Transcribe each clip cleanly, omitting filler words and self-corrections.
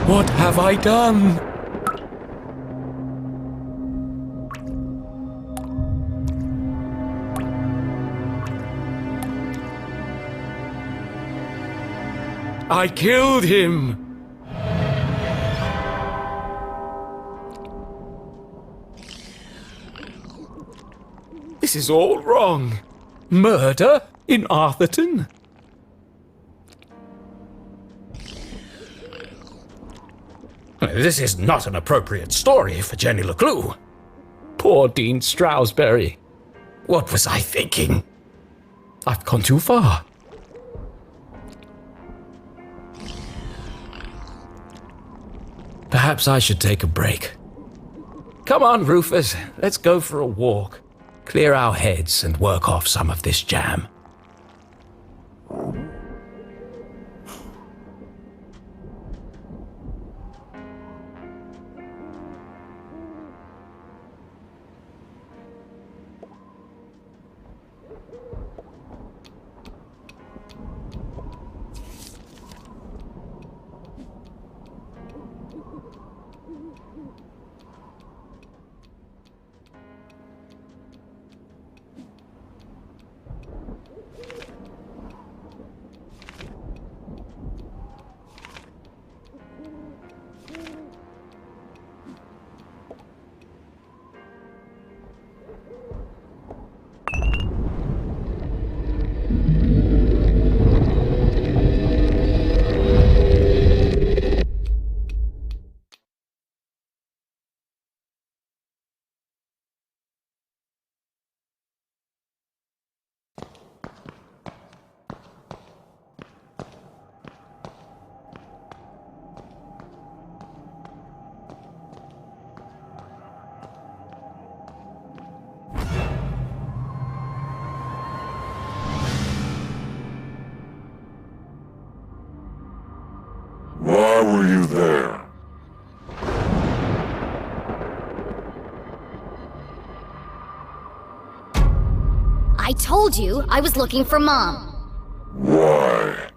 What have I done? I killed him! This is all wrong. Murder in Arthurton? This is not an appropriate story for Jenny LeClue. Poor Dean Stroudsbury. What was I thinking? I've gone too far. Perhaps I should take a break. Come on, Rufus, let's go for a walk. Clear our heads and work off some of this jam. Why were you there? I told you I was looking for Mom. Why?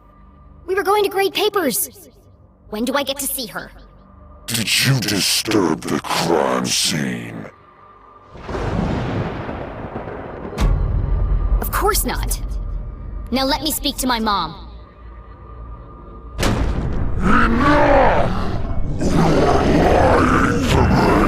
We were going to grade papers. When do I get to see her? Did you disturb the crime scene? Of course not. Now let me speak to my mom. Enough! You're lying to me!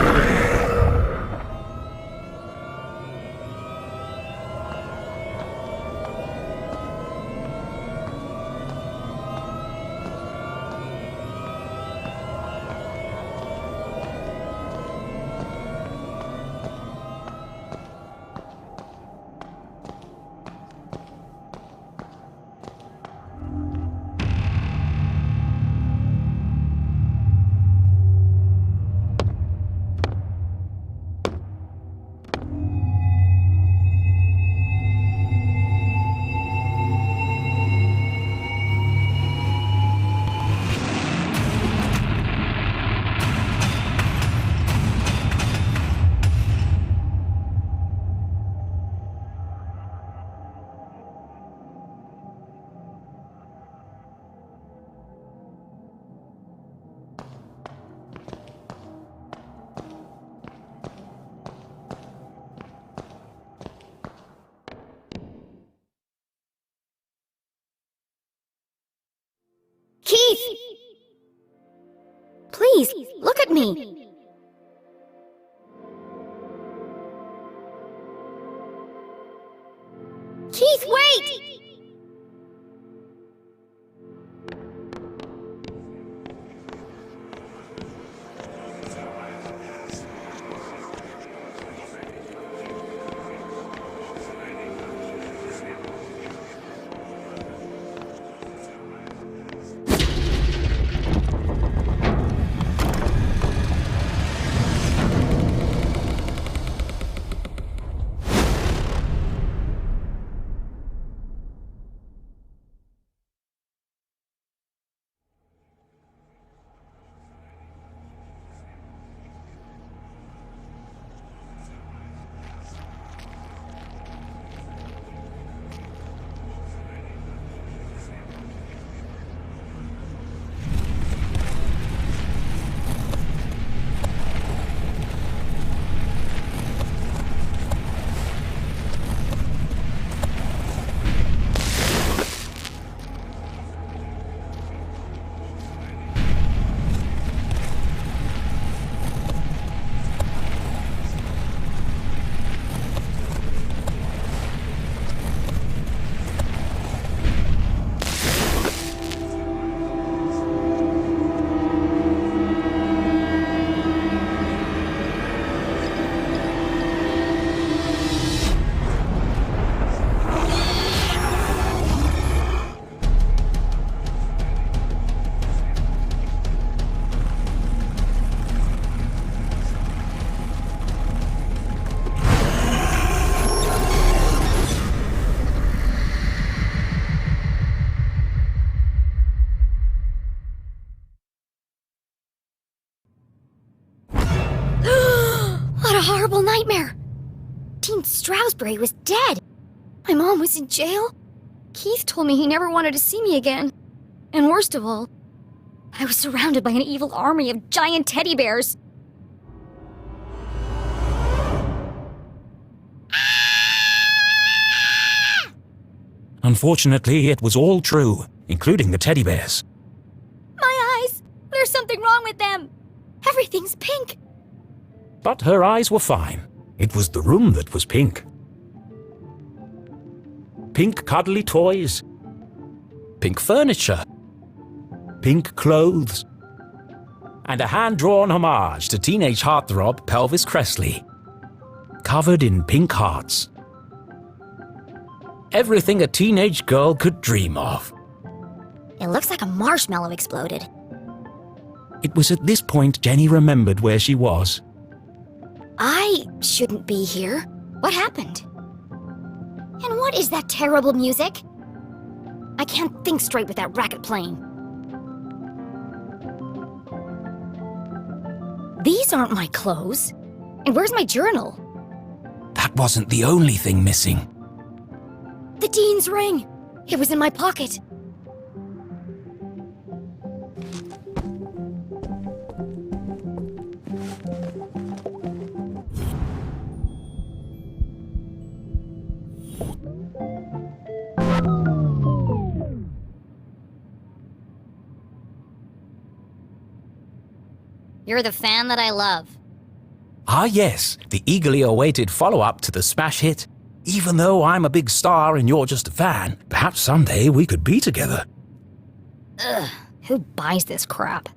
Keith! Please, look at me. Keith, wait! horrible nightmare. Dean Stroudsbury was dead. My mom was in jail. Keith told me he never wanted to see me again. And worst of all, I was surrounded by an evil army of giant teddy bears. Unfortunately, it was all true, including the teddy bears. My eyes! There's something wrong with them! Everything's pink! But her eyes were fine. It was the room that was pink. Pink cuddly toys. Pink furniture. Pink clothes. And a hand-drawn homage to teenage heartthrob Pelvis Cressley. Covered in pink hearts. Everything a teenage girl could dream of. It looks like a marshmallow exploded. It was at this point Jenny remembered where she was. I shouldn't be here. What happened? And what is that terrible music? I can't think straight with that racket playing. These aren't my clothes. And where's my journal? That wasn't the only thing missing. The Dean's ring! It was in my pocket. You're the fan that I love. Ah yes, the eagerly awaited follow-up to the smash hit. Even though I'm a big star and you're just a fan, perhaps someday we could be together. Ugh, who buys this crap?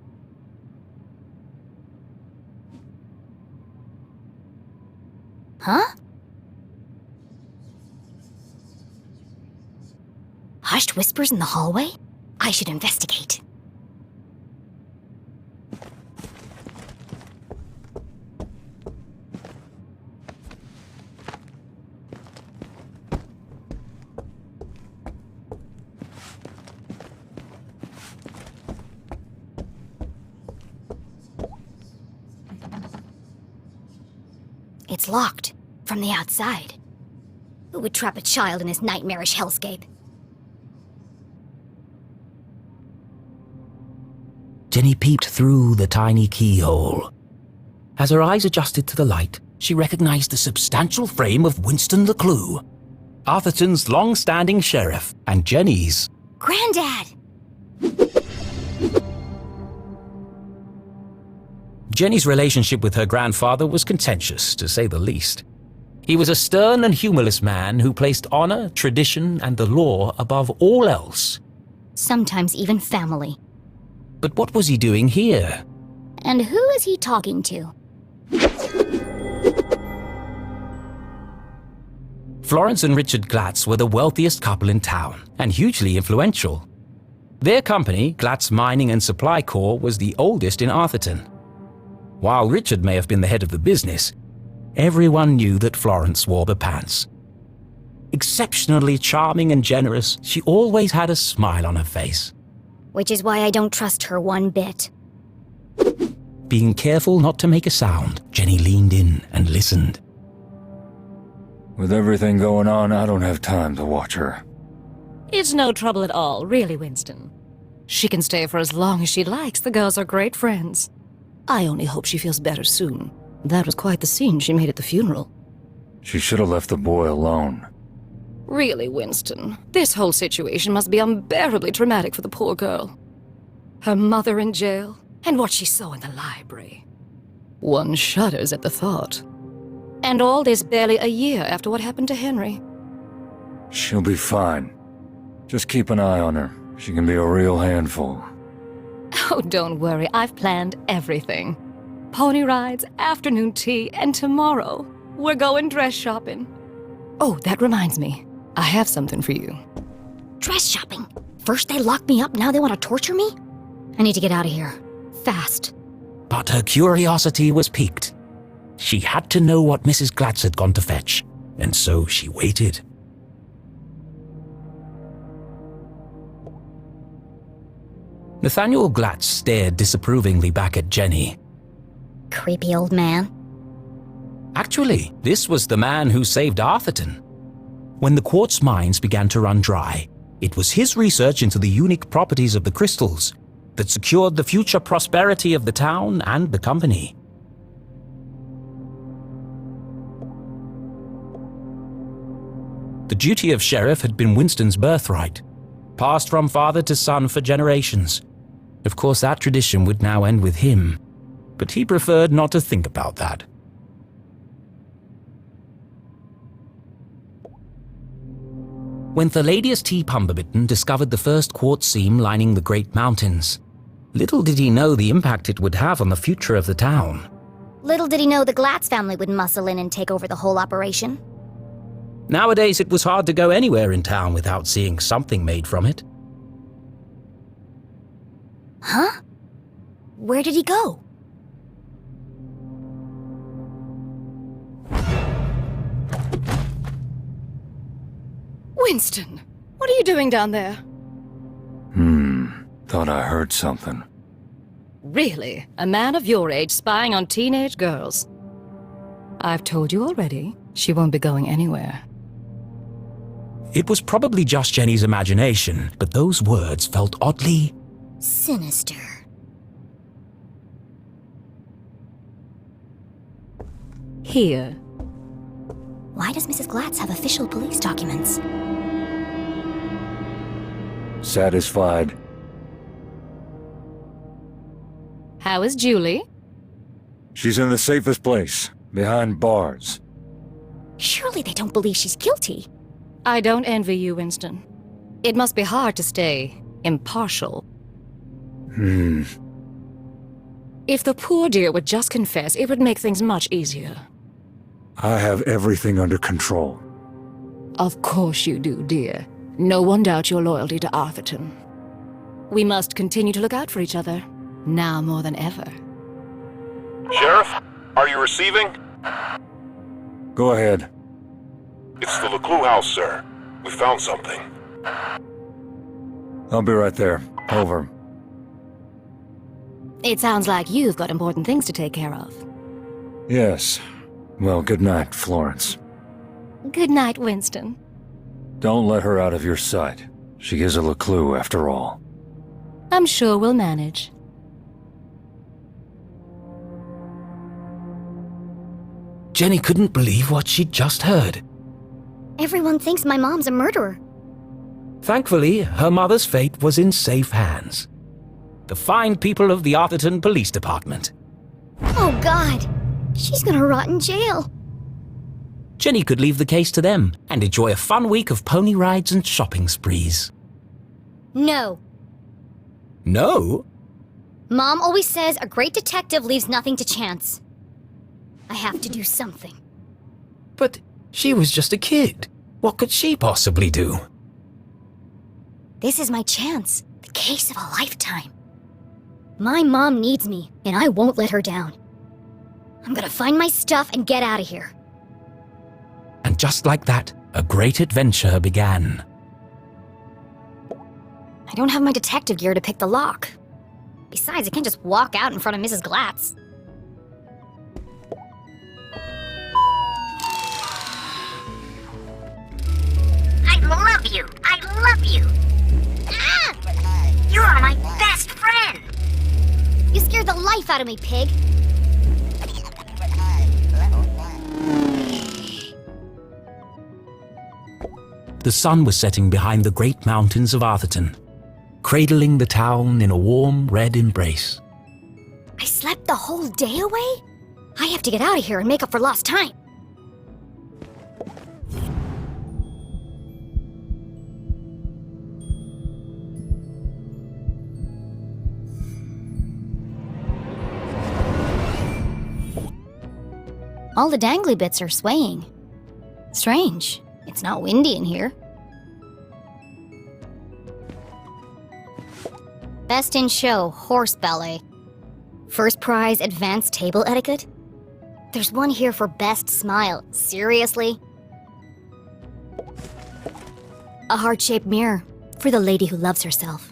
Huh? Hushed whispers in the hallway? I should investigate. It's locked from the outside. Who would trap a child in this nightmarish hellscape? Jenny peeped through the tiny keyhole. As her eyes adjusted to the light, she recognized the substantial frame of Winston LeClue, Arthurton's long-standing sheriff, and Jenny's Granddad! Jenny's relationship with her grandfather was contentious, to say the least. He was a stern and humorless man who placed honor, tradition, and the law above all else. Sometimes even family. But what was he doing here? And who is he talking to? Florence and Richard Glatz were the wealthiest couple in town, and hugely influential. Their company, Glatz Mining and Supply Corps, was the oldest in Arthurton. While Richard may have been the head of the business, everyone knew that Florence wore the pants. Exceptionally charming and generous, she always had a smile on her face. Which is why I don't trust her one bit. Being careful not to make a sound, Jenny leaned in and listened. With everything going on, I don't have time to watch her. It's no trouble at all, really, Winston. She can stay for as long as she likes. The girls are great friends. I only hope she feels better soon. That was quite the scene she made at the funeral. She should have left the boy alone. Really, Winston, this whole situation must be unbearably traumatic for the poor girl. Her mother in jail, and what she saw in the library. One shudders at the thought. And all this barely a year after what happened to Henry. She'll be fine. Just keep an eye on her. She can be a real handful. Oh, don't worry, I've planned everything. Pony rides, afternoon tea, and tomorrow, we're going dress shopping. Oh, that reminds me. I have something for you. Dress shopping? First they locked me up, now they want to torture me? I need to get out of here. Fast. But her curiosity was piqued. She had to know what Mrs. Glatz had gone to fetch, and so she waited. Nathaniel Glatz stared disapprovingly back at Jenny. Creepy old man. Actually, this was the man who saved Arthurton. When the quartz mines began to run dry, it was his research into the unique properties of the crystals that secured the future prosperity of the town and the company. The duty of sheriff had been Winston's birthright, passed from father to son for generations. Of course, that tradition would now end with him, but he preferred not to think about that. When Thaladius T. Pumberbitten discovered the first quartz seam lining the Great Mountains, little did he know the impact it would have on the future of the town. Little did he know the Glatz family would muscle in and take over the whole operation. Nowadays, it was hard to go anywhere in town without seeing something made from it. Huh? Where did he go? Winston, what are you doing down there? Thought I heard something. Really? A man of your age spying on teenage girls? I've told you already, she won't be going anywhere. It was probably just Jenny's imagination, but those words felt oddly sinister. Here. Why does Mrs. Glatz have official police documents? Satisfied? How is Julie? She's in the safest place, behind bars. Surely they don't believe she's guilty. I don't envy you, Winston. It must be hard to stay impartial. If the poor dear would just confess, it would make things much easier. I have everything under control. Of course you do, dear. No one doubts your loyalty to Arthurton. We must continue to look out for each other, now more than ever. Sheriff, are you receiving? Go ahead. It's the LeClue house, sir. We found something. I'll be right there. Over. It sounds like you've got important things to take care of. Yes. Well, good night, Florence. Good night, Winston. Don't let her out of your sight. She is a LeClue, after all. I'm sure we'll manage. Jenny couldn't believe what she'd just heard. Everyone thinks my mom's a murderer. Thankfully, her mother's fate was in safe hands. The fine people of the Arthurton Police Department. Oh God! She's gonna rot in jail. Jenny could leave the case to them and enjoy a fun week of pony rides and shopping sprees. No. No? Mom always says a great detective leaves nothing to chance. I have to do something. But she was just a kid. What could she possibly do? This is my chance. The case of a lifetime. My mom needs me, and I won't let her down. I'm gonna find my stuff and get out of here. And just like that, a great adventure began. I don't have my detective gear to pick the lock. Besides, I can't just walk out in front of Mrs. Glatz. I love you! I love you! Ah! You are my best friend! You scared the life out of me, pig! The sun was setting behind the great mountains of Arthurton, cradling the town in a warm red embrace. I slept the whole day away? I have to get out of here and make up for lost time. All the dangly bits are swaying. Strange. It's not windy in here. Best in show, horse ballet. First prize, advanced table etiquette? There's one here for best smile. Seriously? A heart-shaped mirror for the lady who loves herself.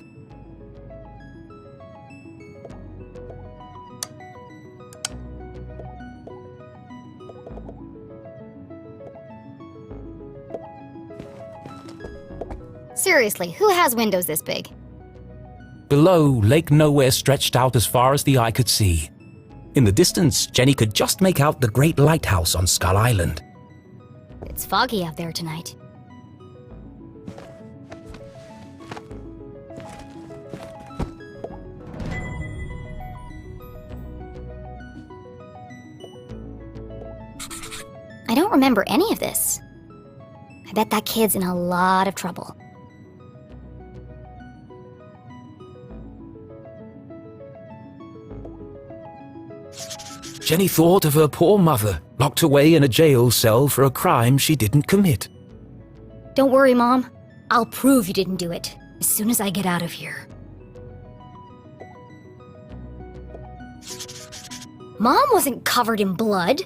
Seriously, who has windows this big? Below, Lake Nowhere stretched out as far as the eye could see. In the distance, Jenny could just make out the great lighthouse on Skull Island. It's foggy out there tonight. I don't remember any of this. I bet that kid's in a lot of trouble. Jenny thought of her poor mother, locked away in a jail cell for a crime she didn't commit. Don't worry, Mom. I'll prove you didn't do it as soon as I get out of here. Mom wasn't covered in blood.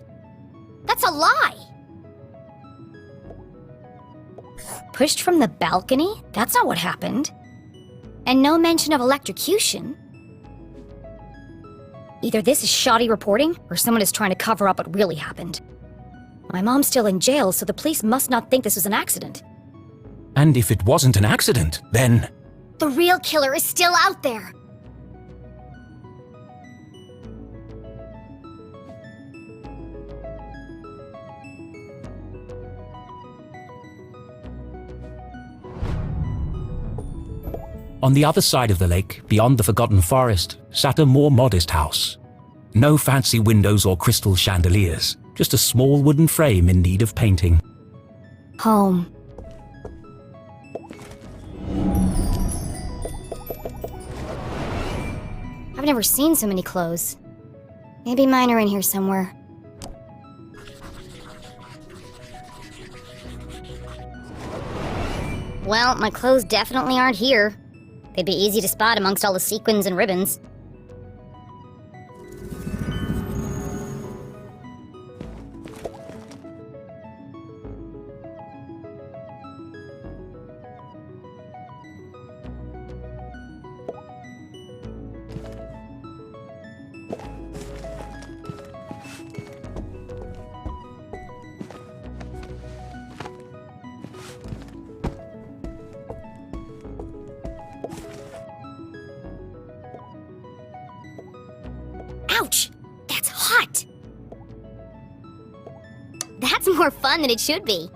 That's a lie! Pushed from the balcony? That's not what happened. And no mention of electrocution. Either this is shoddy reporting, or someone is trying to cover up what really happened. My mom's still in jail, so the police must not think this was an accident. And if it wasn't an accident, then... The real killer is still out there! On the other side of the lake, beyond the Forgotten Forest, sat a more modest house. No fancy windows or crystal chandeliers, just a small wooden frame in need of painting. Home. I've never seen so many clothes. Maybe mine are in here somewhere. Well, my clothes definitely aren't here. They'd be easy to spot amongst all the sequins and ribbons. Ouch! That's hot! That's more fun than it should be.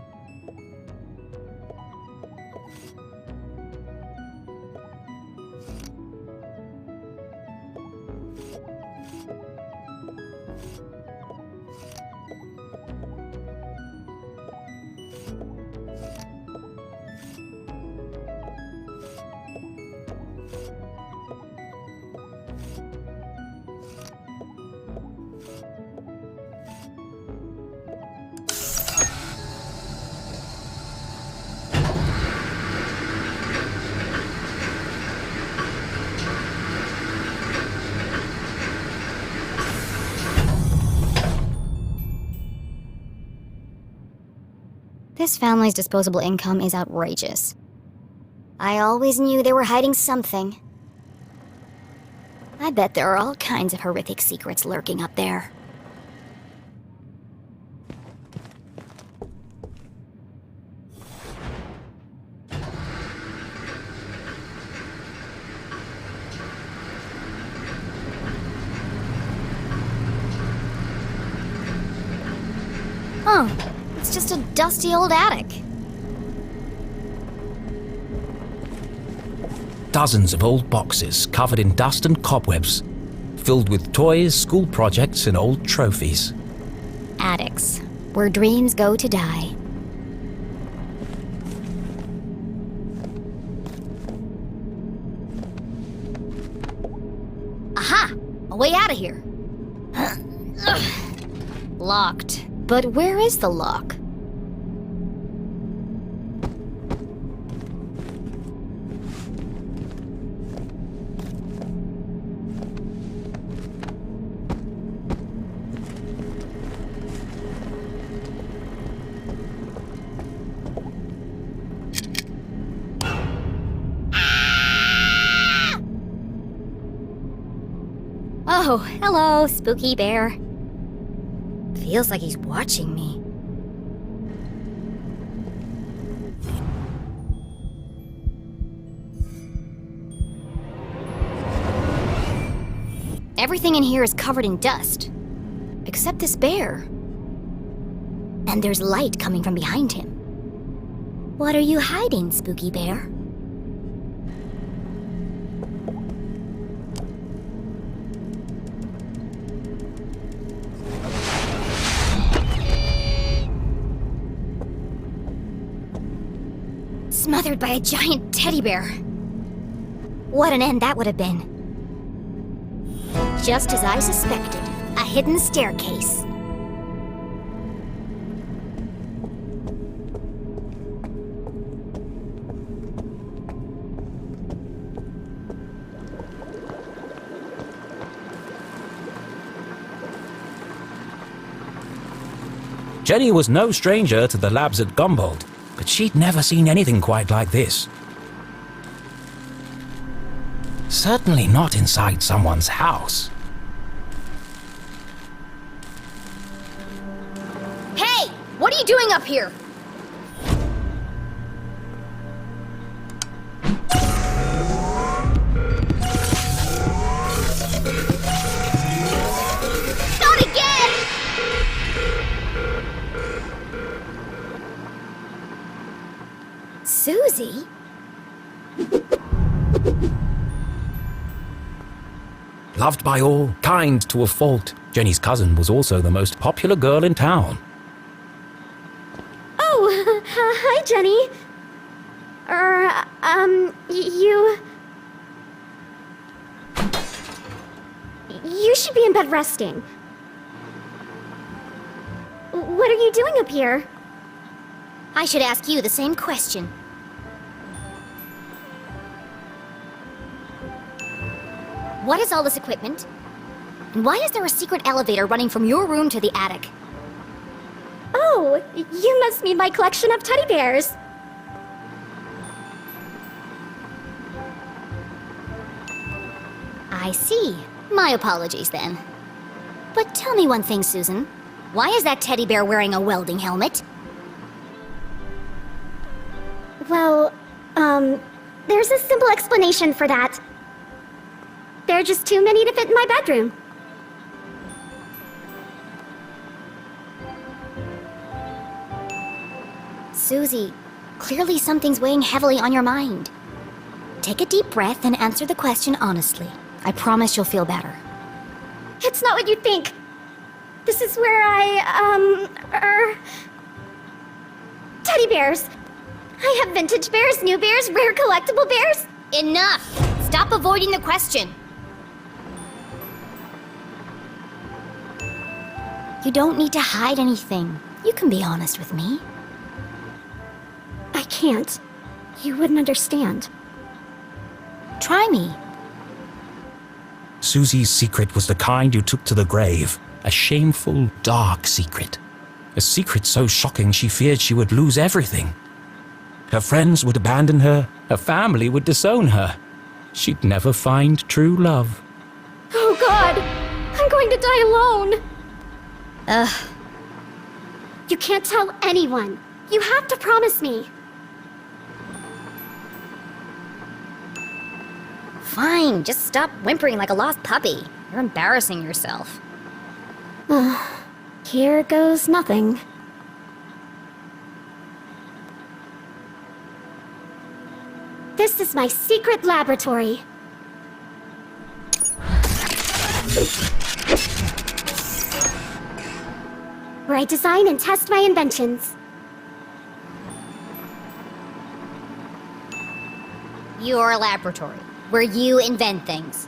This family's disposable income is outrageous. I always knew they were hiding something. I bet there are all kinds of horrific secrets lurking up there. Oh. It's just a dusty old attic. Dozens of old boxes covered in dust and cobwebs, filled with toys, school projects, and old trophies. Attics, where dreams go to die. Aha! A way out of here. Locked. But where is the lock? Oh, hello, spooky bear. Feels like he's watching me. Everything in here is covered in dust. Except this bear. And there's light coming from behind him. What are you hiding, spooky bear? Smothered by a giant teddy bear. What an end that would have been. Just as I suspected, a hidden staircase. Jenny was no stranger to the labs at Gumboldt, but she'd never seen anything quite like this. Certainly not inside someone's house. Hey! What are you doing up here? Not again! Susie? Loved by all, kind to a fault, Jenny's cousin was also the most popular girl in town. Oh, hi, Jenny. You should be in bed resting. What are you doing up here? I should ask you the same question. What is all this equipment? And why is there a secret elevator running from your room to the attic? Oh, you must mean my collection of teddy bears. I see. My apologies then. But tell me one thing, Susan. Why is that teddy bear wearing a welding helmet? Well, there's a simple explanation for that. There are just too many to fit in my bedroom. Susie, clearly something's weighing heavily on your mind. Take a deep breath and answer the question honestly. I promise you'll feel better. It's not what you think. This is where teddy bears. I have vintage bears, new bears, rare collectible bears. Enough! Stop avoiding the question. You don't need to hide anything. You can be honest with me. I can't. You wouldn't understand. Try me. Susie's secret was the kind you took to the grave. A shameful, dark secret. A secret so shocking she feared she would lose everything. Her friends would abandon her. Her family would disown her. She'd never find true love. Oh God! I'm going to die alone! Ugh. You can't tell anyone. You have to promise me. Fine, just stop whimpering like a lost puppy. You're embarrassing yourself. Here goes nothing. This is my secret laboratory. Where I design and test my inventions. Your laboratory, where you invent things.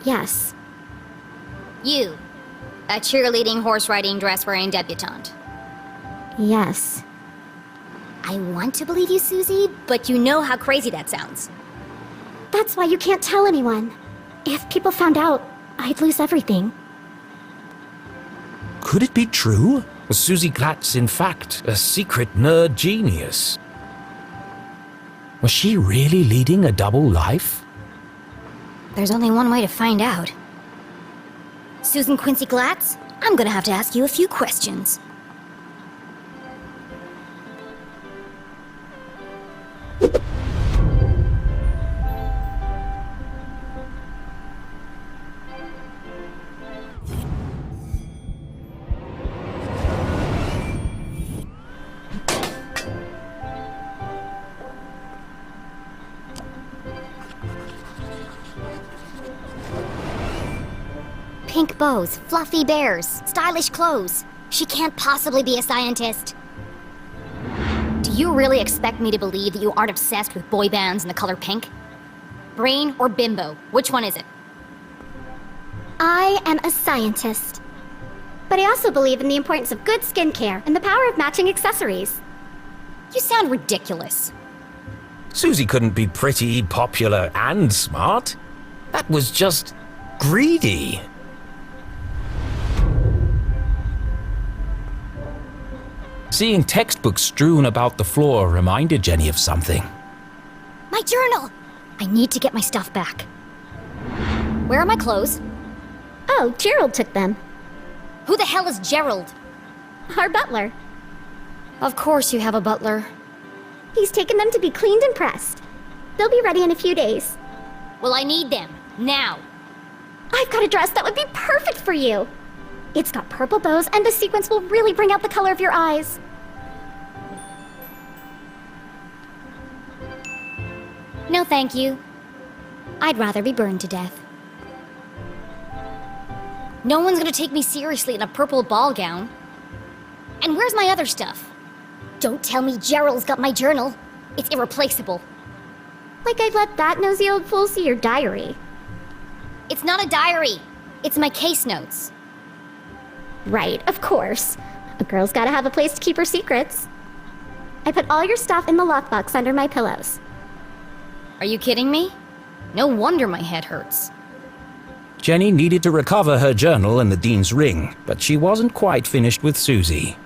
Yes. You, a cheerleading, horse-riding, dress-wearing debutante. Yes. I want to believe you, Susie, but you know how crazy that sounds. That's why you can't tell anyone. If people found out, I'd lose everything. Could it be true? Was Susie Glatz, in fact, a secret nerd genius? Was she really leading a double life? There's only one way to find out. Susan Quincy Glatz, I'm gonna have to ask you a few questions. pink bows, fluffy bears, stylish clothes. She can't possibly be a scientist. Do you really expect me to believe that you aren't obsessed with boy bands and the color pink? Brain or bimbo? Which one is it? I am a scientist. But I also believe in the importance of good skincare and the power of matching accessories. You sound ridiculous. Susie couldn't be pretty, popular, and smart. That was just greedy. Seeing textbooks strewn about the floor reminded Jenny of something. My journal! I need to get my stuff back. Where are my clothes? Oh, Gerald took them. Who the hell is Gerald? Our butler. Of course you have a butler. He's taken them to be cleaned and pressed. They'll be ready in a few days. Well, I need them. Now. I've got a dress that would be perfect for you. It's got purple bows and the sequins will really bring out the color of your eyes. No, thank you. I'd rather be burned to death. No one's gonna take me seriously in a purple ball gown. And where's my other stuff? Don't tell me Gerald's got my journal. It's irreplaceable. Like I'd let that nosy old fool see your diary. It's not a diary. It's my case notes. Right, of course. A girl's gotta have a place to keep her secrets. I put all your stuff in the lockbox under my pillows. Are you kidding me? No wonder my head hurts. Jenny needed to recover her journal and the Dean's ring, but she wasn't quite finished with Susie.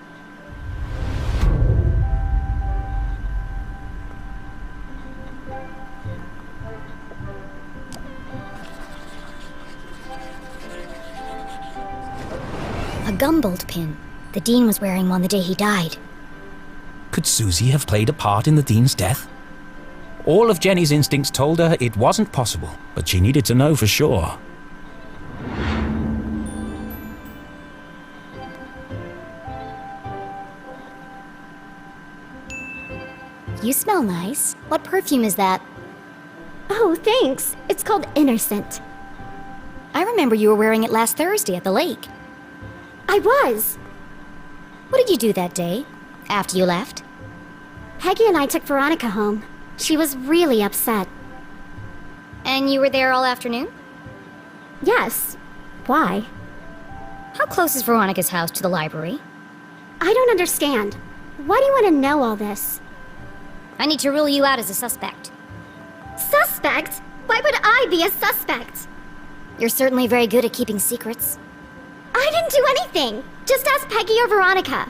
A gumbolt pin. The Dean was wearing one the day he died. Could Susie have played a part in the Dean's death? All of Jenny's instincts told her it wasn't possible, but she needed to know for sure. You smell nice. What perfume is that? Oh, thanks. It's called Innocent. I remember you were wearing it last Thursday at the lake. I was. What did you do that day, after you left? Peggy and I took Veronica home. She was really upset. And you were there all afternoon? Yes. Why? How close is Veronica's house to the library? I don't understand. Why do you want to know all this? I need to rule you out as a suspect. Suspect? Why would I be a suspect? You're certainly very good at keeping secrets. I didn't do anything. Just ask Peggy or Veronica.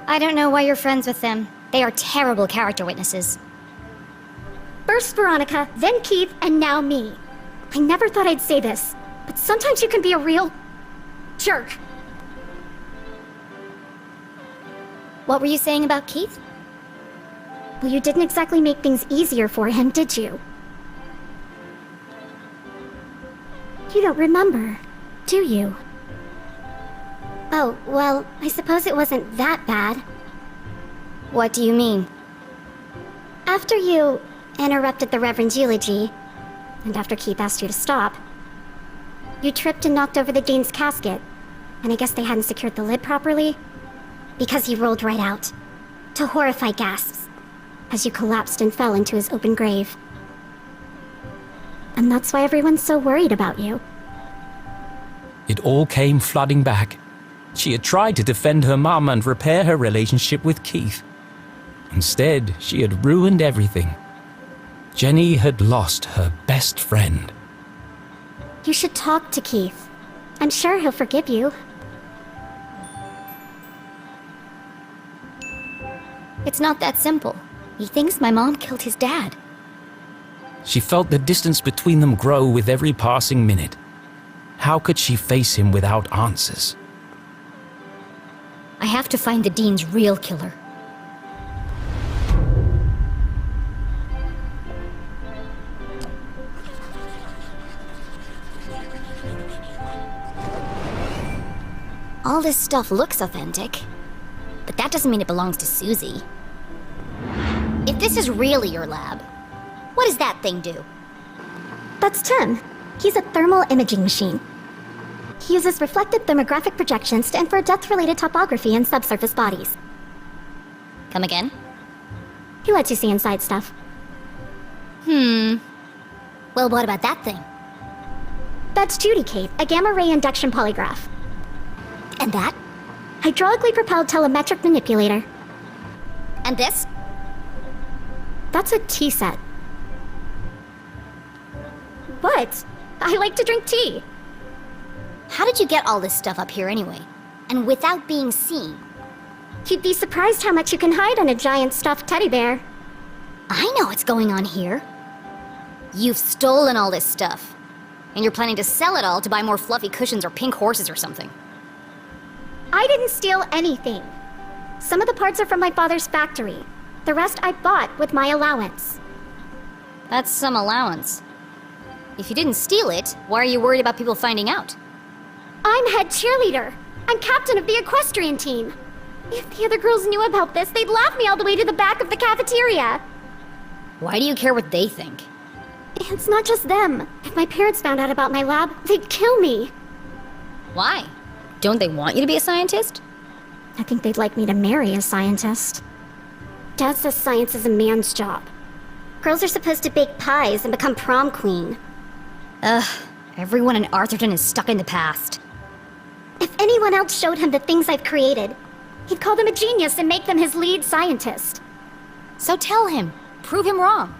I don't know why you're friends with them. They are terrible character witnesses. First Veronica, then Keith, and now me. I never thought I'd say this, but sometimes you can be a real jerk. What were you saying about Keith? Well, you didn't exactly make things easier for him, did you? You don't remember, do you? Oh, well, I suppose it wasn't that bad. What do you mean? After you interrupted the Reverend's eulogy, and after Keith asked you to stop, you tripped and knocked over the Dean's casket, and I guess they hadn't secured the lid properly, because he rolled right out, to horrified gasps, as you collapsed and fell into his open grave. And that's why everyone's so worried about you. It all came flooding back. She had tried to defend her mum and repair her relationship with Keith. Instead, she had ruined everything. Jenny had lost her best friend. You should talk to Keith. I'm sure he'll forgive you. It's not that simple. He thinks my mom killed his dad. She felt the distance between them grow with every passing minute. How could she face him without answers? I have to find the Dean's real killer. All this stuff looks authentic, but that doesn't mean it belongs to Susie. If this is really your lab, what does that thing do? That's Tim. He's a thermal imaging machine. He uses reflected thermographic projections to infer depth-related topography in subsurface bodies. Come again? He lets you see inside stuff. Well, what about that thing? That's Judy Kate, a gamma-ray induction polygraph. And that? Hydraulically propelled telemetric manipulator. And this? That's a tea set. What? I like to drink tea. How did you get all this stuff up here anyway? And without being seen? You'd be surprised how much you can hide on a giant stuffed teddy bear. I know what's going on here. You've stolen all this stuff. And you're planning to sell it all to buy more fluffy cushions or pink horses or something. I didn't steal anything. Some of the parts are from my father's factory. The rest I bought with my allowance. That's some allowance. If you didn't steal it, why are you worried about people finding out? I'm head cheerleader. I'm captain of the equestrian team. If the other girls knew about this, they'd laugh me all the way to the back of the cafeteria. Why do you care what they think? It's not just them. If my parents found out about my lab, they'd kill me. Why? Don't they want you to be a scientist? I think they'd like me to marry a scientist. Dad says science is a man's job. Girls are supposed to bake pies and become prom queen. Ugh, everyone in Arthurton is stuck in the past. If anyone else showed him the things I've created, he'd call them a genius and make them his lead scientist. So tell him. Prove him wrong.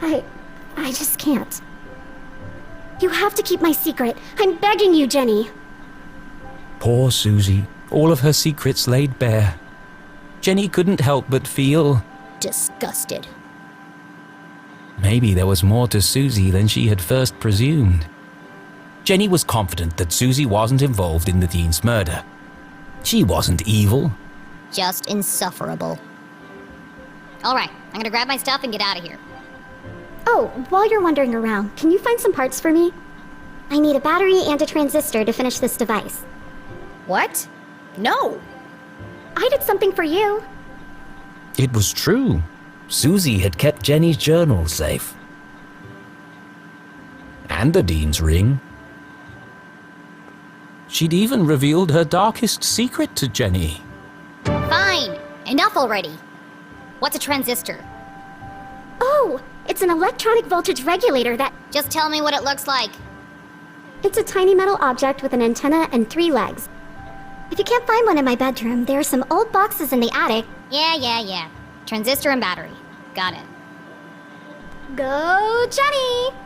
I just can't. You have to keep my secret. I'm begging you, Jenny. Poor Susie, all of her secrets laid bare. Jenny couldn't help but feel Disgusted. maybe there was more to Susie than she had first presumed. Jenny was confident that Susie wasn't involved in the Dean's murder. She wasn't evil. Just insufferable. Alright, I'm gonna grab my stuff and get out of here. Oh, while you're wandering around, can you find some parts for me? I need a battery and a transistor to finish this device. What? No! I did something for you. It was true. Susie had kept Jenny's journal safe. And the Dean's ring. She'd even revealed her darkest secret to Jenny. Fine! Enough already! What's a transistor? Oh, it's an electronic voltage regulator that... Just tell me what it looks like. It's a tiny metal object with an antenna and 3 legs. If you can't find one in my bedroom, there are some old boxes in the attic. Yeah. Transistor and battery. Got it. Go, Jenny!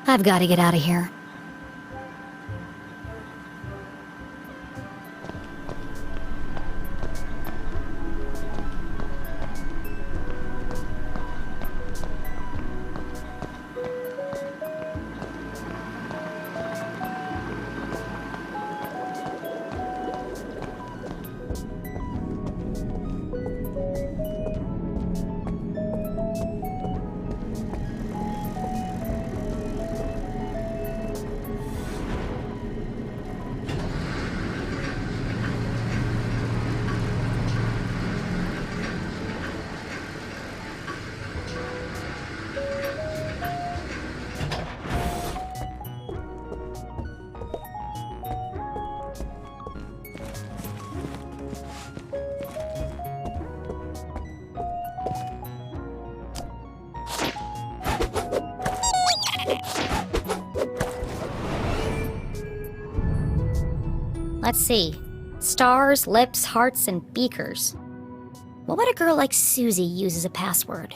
I've gotta get out of here. Let's see. Stars, lips, hearts, and beakers. What would a girl like Susie use as a password?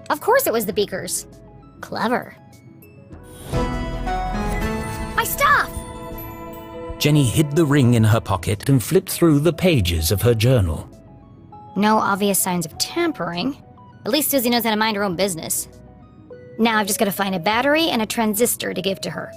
Of course it was the beakers. Clever. My stuff! Jenny hid the ring in her pocket and flipped through the pages of her journal. No obvious signs of tampering. At least Susie knows how to mind her own business. Now I've just got to find a battery and a transistor to give to her.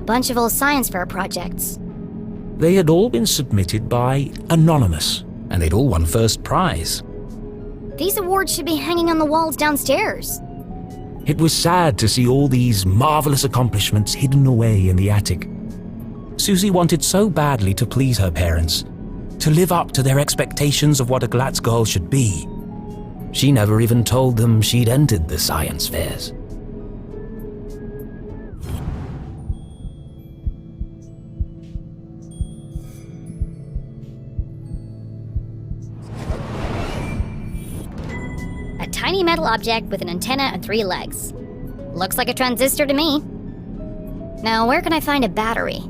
bunch of old science fair projects. They had all been submitted by Anonymous, and they'd all won first prize. These awards should be hanging on the walls downstairs. It was sad to see all these marvelous accomplishments hidden away in the attic. Susie wanted so badly to please her parents, to live up to their expectations of what a Glatz girl should be. She never even told them she'd entered the science fairs. A tiny metal object with an antenna and 3 legs. Looks like a transistor to me. Now, where can I find a battery?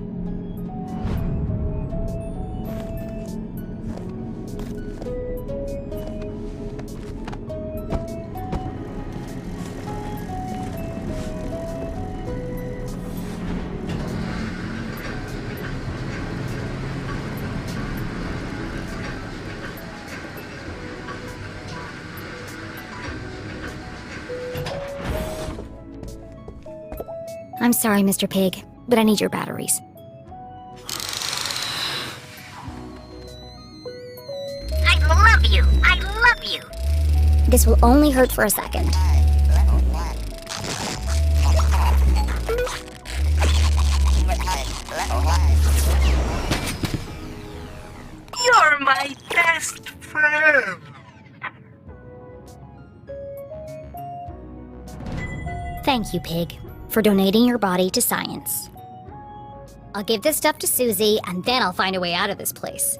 I'm sorry, Mr. Pig, but I need your batteries. I love you! I love you! This will only hurt for a second. You're my best friend! Thank you, Pig, for donating your body to science. I'll give this stuff to Susie, and then I'll find a way out of this place.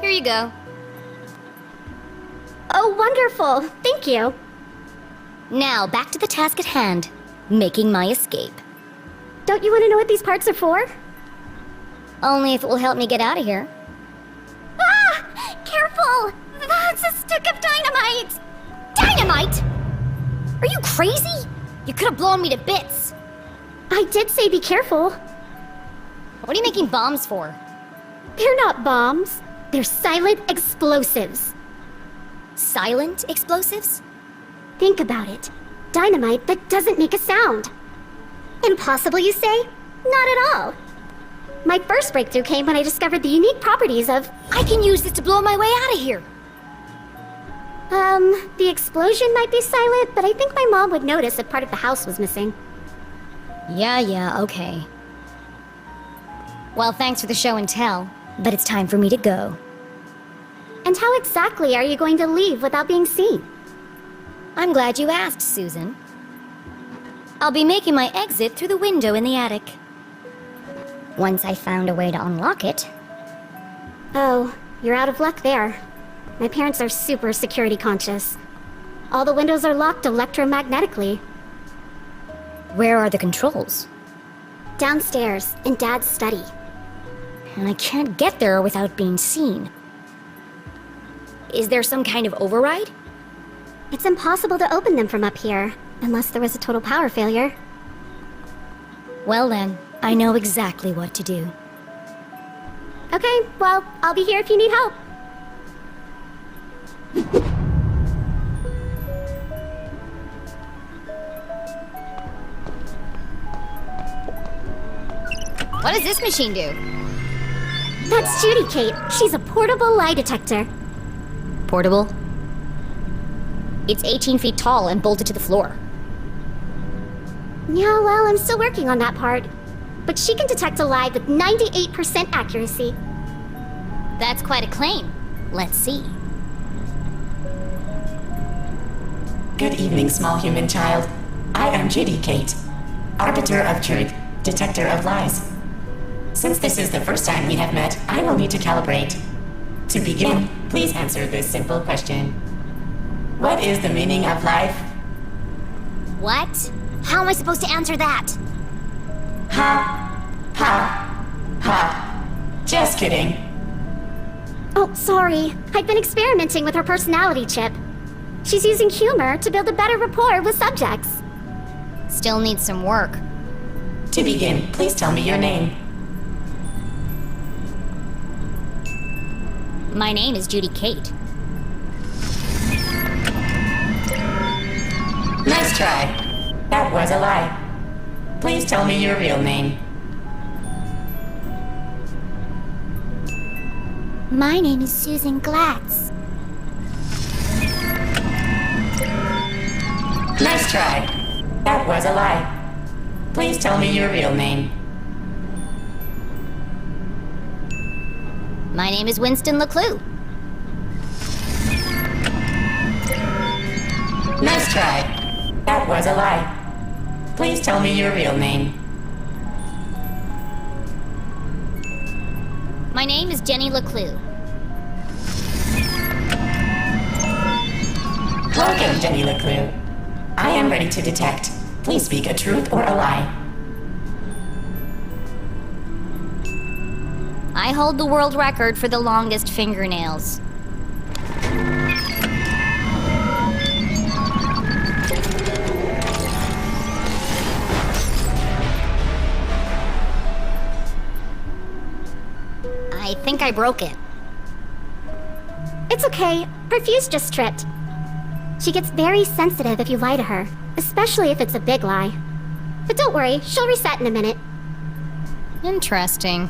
Here you go. Oh, wonderful. Thank you. Now, back to the task at hand. Making my escape. Don't you want to know what these parts are for? Only if it will help me get out of here. Ah! Careful! That's a stick of dynamite! Dynamite? Are you crazy? You could have blown me to bits. I did say be careful. What are you making bombs for? They're not bombs. They're silent explosives. Silent explosives? Think about it. Dynamite that doesn't make a sound. Impossible, you say? Not at all. My first breakthrough came when I discovered the unique properties of... I can use this to blow my way out of here. The explosion might be silent, but I think my mom would notice if part of the house was missing. Yeah, okay. Well, thanks for the show and tell, but it's time for me to go. And how exactly are you going to leave without being seen? I'm glad you asked, Susan. I'll be making my exit through the window in the attic. Once I found a way to unlock it. Oh, you're out of luck there. My parents are super security conscious. All the windows are locked electromagnetically. Where are the controls? Downstairs, in Dad's study. And I can't get there without being seen. Is there some kind of override? It's impossible to open them from up here, unless there was a total power failure. Well then, I know exactly what to do. Okay, well, I'll be here if you need help. What does this machine do? That's Judy, Kate. She's a portable lie detector. Portable? It's 18 feet tall and bolted to the floor. Yeah, well, I'm still working on that part. But she can detect a lie with 98% accuracy. That's quite a claim. Let's see. Good evening, small human child. I am Judy Kate, arbiter of truth, detector of lies. Since this is the first time we have met, I will need to calibrate. To begin, please answer this simple question. What is the meaning of life? What? How am I supposed to answer that? Just kidding. Oh, sorry. I've been experimenting with her personality chip. She's using humor to build a better rapport with subjects. Still needs some work. To begin, please tell me your name. My name is Judy Kate. Nice try. That was a lie. Please tell me your real name. My name is Susan Glatz. Nice try. That was a lie. Please tell me your real name. My name is Winston LeClue. Nice try. That was a lie. Please tell me your real name. My name is Jenny LeClue. Welcome, Jenny LeClue. I am ready to detect. Please speak a truth or a lie. I hold the world record for the longest fingernails. I think I broke it. It's okay. Her fuse just tripped. She gets very sensitive if you lie to her, especially if it's a big lie. But don't worry, she'll reset in a minute. Interesting.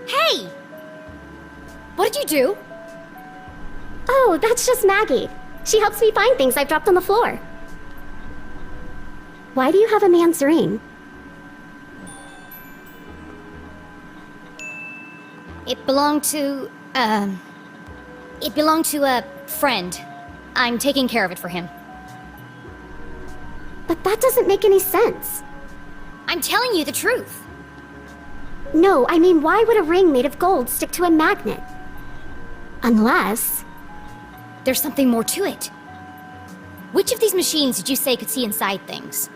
Hey! What did you do? Oh, that's just Maggie. She helps me find things I've dropped on the floor. Why do you have a man's ring? It belonged to a friend. I'm taking care of it for him. But that doesn't make any sense. I'm telling you the truth. No, I mean, why would a ring made of gold stick to a magnet? Unless... There's something more to it. Which of these machines did you say could see inside things?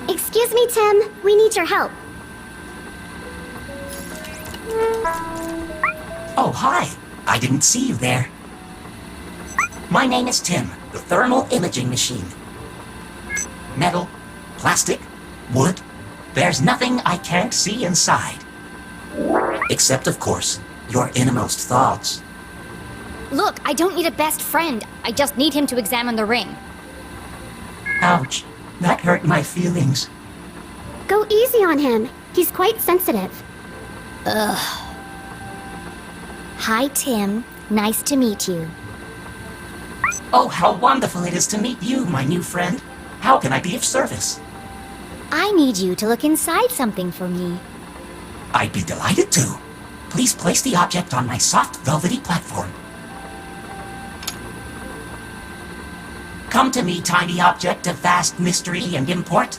Excuse me, Tim. We need your help. Oh, hi. I didn't see you there. My name is Tim, the thermal imaging machine. Metal, plastic, wood. There's nothing I can't see inside. Except, of course, your innermost thoughts. Look, I don't need a best friend. I just need him to examine the ring. Ouch. That hurt my feelings. Go easy on him. He's quite sensitive. Ugh. Hi, Tim. Nice to meet you. Oh, how wonderful it is to meet you, my new friend. How can I be of service? I need you to look inside something for me. I'd be delighted to. Please place the object on my soft, velvety platform. Come to me, tiny object of vast mystery and import.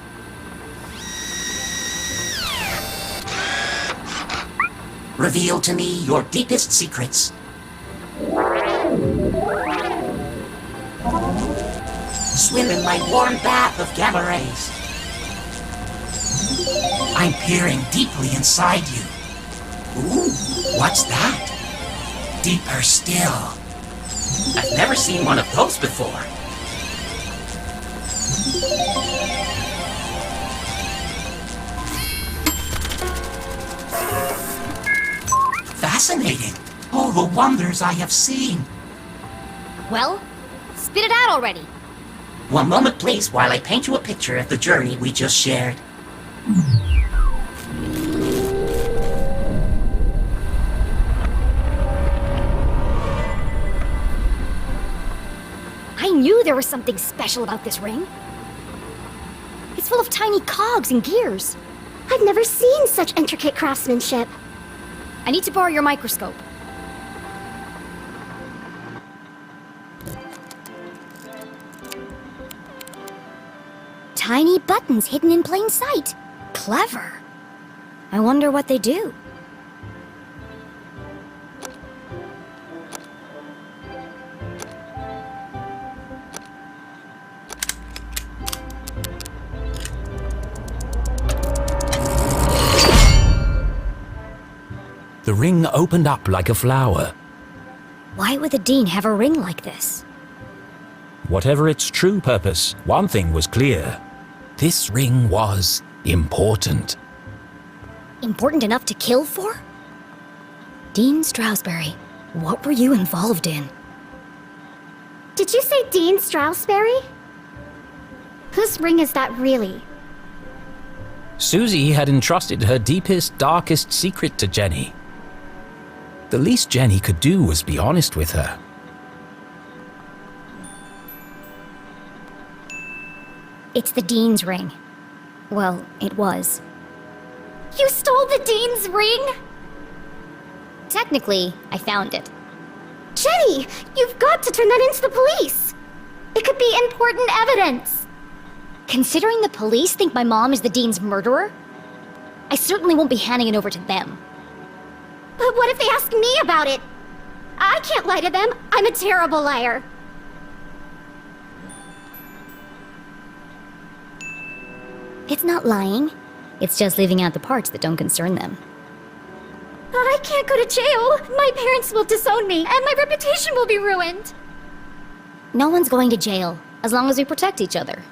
Reveal to me your deepest secrets. Swim in my warm bath of gamma rays. I'm peering deeply inside you. Ooh, what's that? Deeper still. I've never seen one of those before. Fascinating. Oh, the wonders I have seen. Well, spit it out already. One moment, please, while I paint you a picture of the journey we just shared. I knew there was something special about this ring. It's full of tiny cogs and gears. I've never seen such intricate craftsmanship. I need to borrow your microscope. tiny buttons hidden in plain sight. Clever. I wonder what they do. The ring opened up like a flower. Why would the Dean have a ring like this? Whatever its true purpose, one thing was clear. This ring was important. Important enough to kill for? Dean Stroudsbury, what were you involved in? Did you say Dean Stroudsbury? Whose ring is that really? Susie had entrusted her deepest, darkest secret to Jenny. The least Jenny could do was be honest with her. It's the Dean's ring. Well, it was. You stole the Dean's ring? Technically, I found it. Jenny, you've got to turn that into the police. It could be important evidence. Considering the police think my mom is the Dean's murderer, I certainly won't be handing it over to them. But what if they ask me about it? I can't lie to them. I'm a terrible liar. It's not lying. It's just leaving out the parts that don't concern them. I can't go to jail. My parents will disown me, and my reputation will be ruined. No one's going to jail, as long as we protect each other.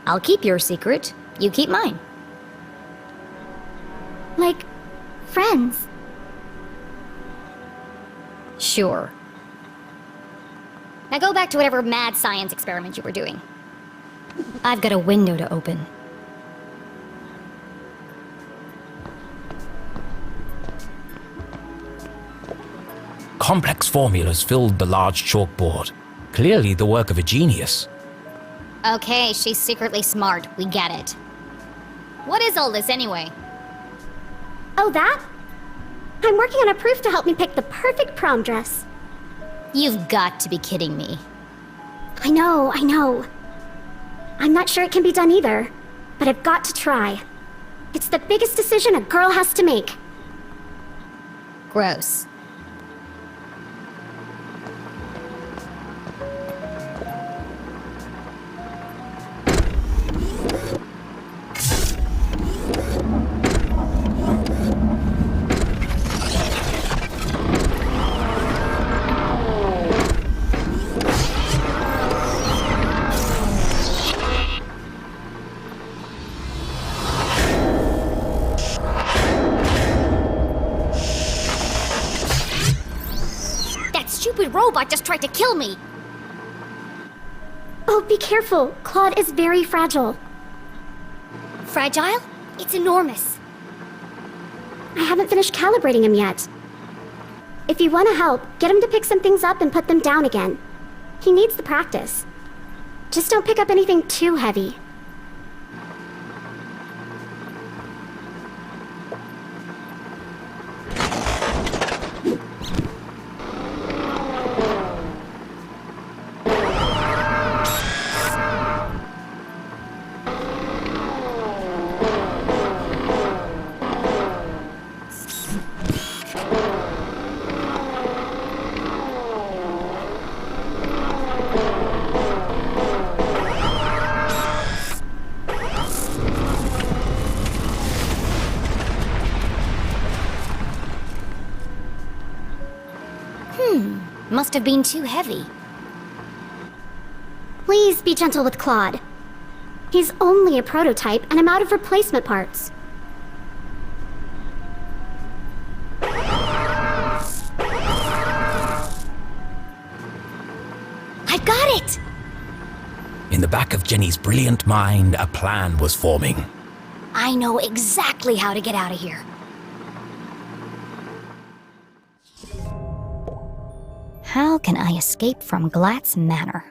I'll keep your secret, you keep mine. Like, friends. Sure. Now go back to whatever mad science experiment you were doing. I've got a window to open. Complex formulas filled the large chalkboard. Clearly the work of a genius. Okay, she's secretly smart. We get it. What is all this anyway? Oh, that? I'm working on a proof to help me pick the perfect prom dress. You've got to be kidding me. I know. I'm not sure it can be done either, but I've got to try. It's the biggest decision a girl has to make. Gross. Robot just tried to kill me! Oh, be careful. Claude is very fragile. Fragile? It's enormous. I haven't finished calibrating him yet. If you want to help, get him to pick some things up and put them down again. He needs the practice. Just don't pick up anything too heavy. Must have been too heavy. Please be gentle with Claude. He's only a prototype, and I'm out of replacement parts. I got it! In the back of Jenny's brilliant mind, a plan was forming. I know exactly how to get out of here. How can I escape from Glatz Manor?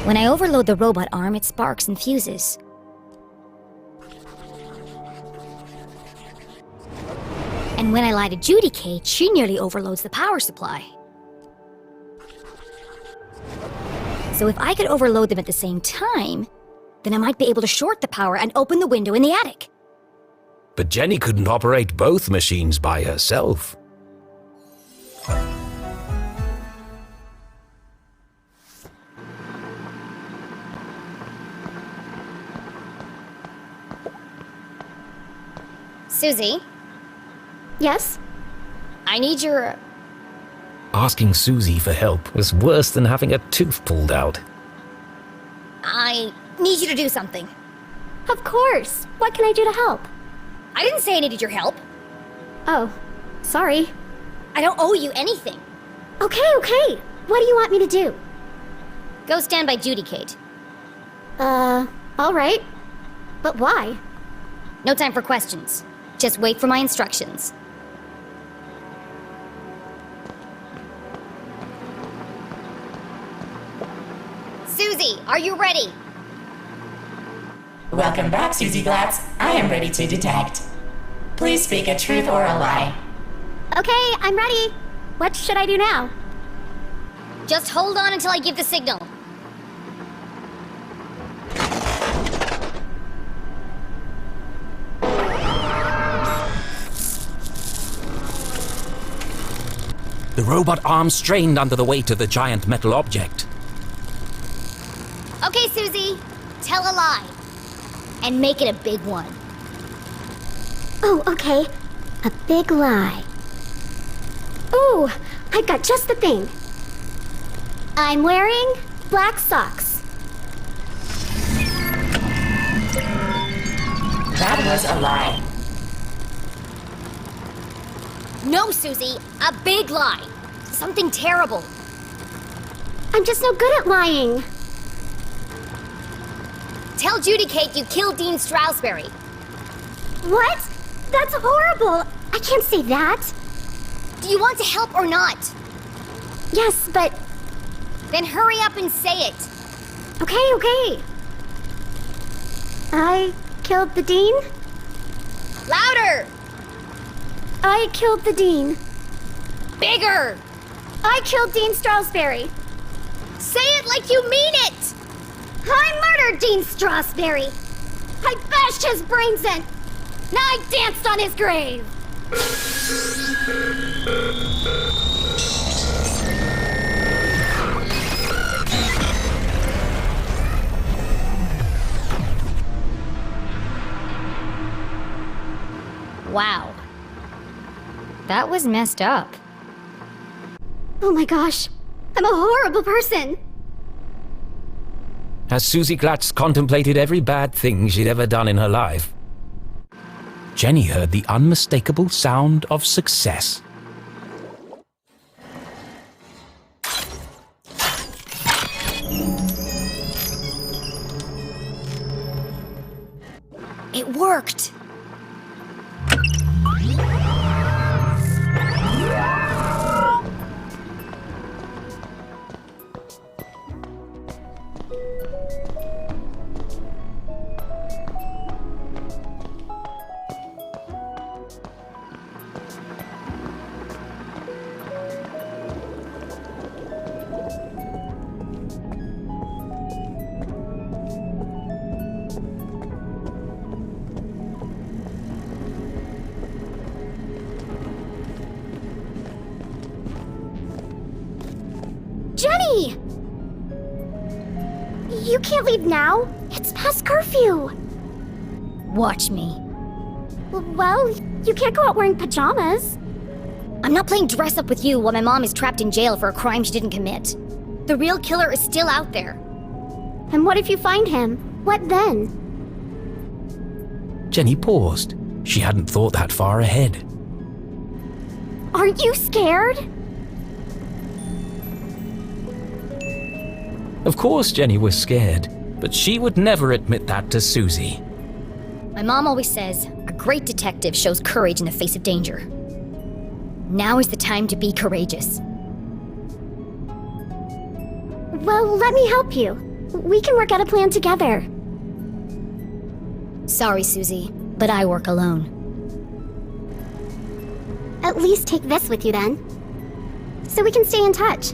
When I overload the robot arm, it sparks and fuses. And when I lie to Judy Kate, she nearly overloads the power supply. So if I could overload them at the same time, then I might be able to short the power and open the window in the attic. But Jenny couldn't operate both machines by herself. Susie? Yes? I need your... Asking Susie for help was worse than having a tooth pulled out. I need you to do something. Of course. What can I do to help? I didn't say I needed your help. Oh, sorry. I don't owe you anything. Okay. What do you want me to do? Go stand by Judy Kate. Alright. But why? No time for questions. Just wait for my instructions. Susie, are you ready? Welcome back, Susie Glatz. I am ready to detect. Please speak a truth or a lie. Okay, I'm ready. What should I do now? Just hold on until I give the signal. The robot arm strained under the weight of the giant metal object. Okay, Susie. Tell a lie. And make it a big one. Oh, okay. A big lie. Ooh, I've got just the thing. I'm wearing black socks. That was a lie. No, Susie. A big lie. Something terrible. I'm just no good at lying. Tell Judy Kate you killed Dean Stroudsbury. What? That's horrible. I can't say that. Do you want to help or not? Yes, but... Then hurry up and say it. Okay. I killed the Dean? Louder! I killed the Dean. Bigger! I killed Dean Stroudsbury. Say it like you mean it! I murdered Dean Stroudsbury. I bashed his brains in. Now I danced on his grave. Wow. That was messed up. Oh my gosh. I'm a horrible person. As Susie Glatz contemplated every bad thing she'd ever done in her life, Jenny heard the unmistakable sound of success. It worked! Jenny! You can't leave now. It's past curfew. Watch me. Well, you can't go out wearing pajamas. I'm not playing dress up with you while my mom is trapped in jail for a crime she didn't commit. The real killer is still out there. And what if you find him? What then? Jenny paused. She hadn't thought that far ahead. Aren't you scared? Of course Jenny was scared, but she would never admit that to Susie. My mom always says, a great detective shows courage in the face of danger. Now is the time to be courageous. Well, let me help you. We can work out a plan together. Sorry, Susie, but I work alone. At least take this with you then. So we can stay in touch.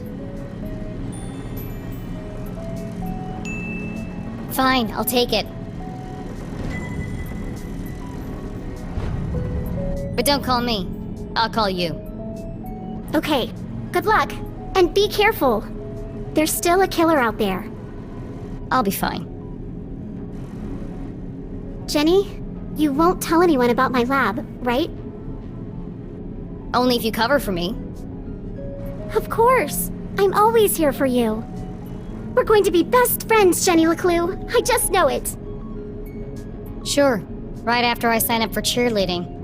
Fine, I'll take it. But don't call me. I'll call you. Okay, good luck. And be careful. There's still a killer out there. I'll be fine. Jenny, you won't tell anyone about my lab, right? Only if you cover for me. Of course. I'm always here for you. We're going to be best friends, Jenny LeClue. I just know it. Sure. Right after I sign up for cheerleading.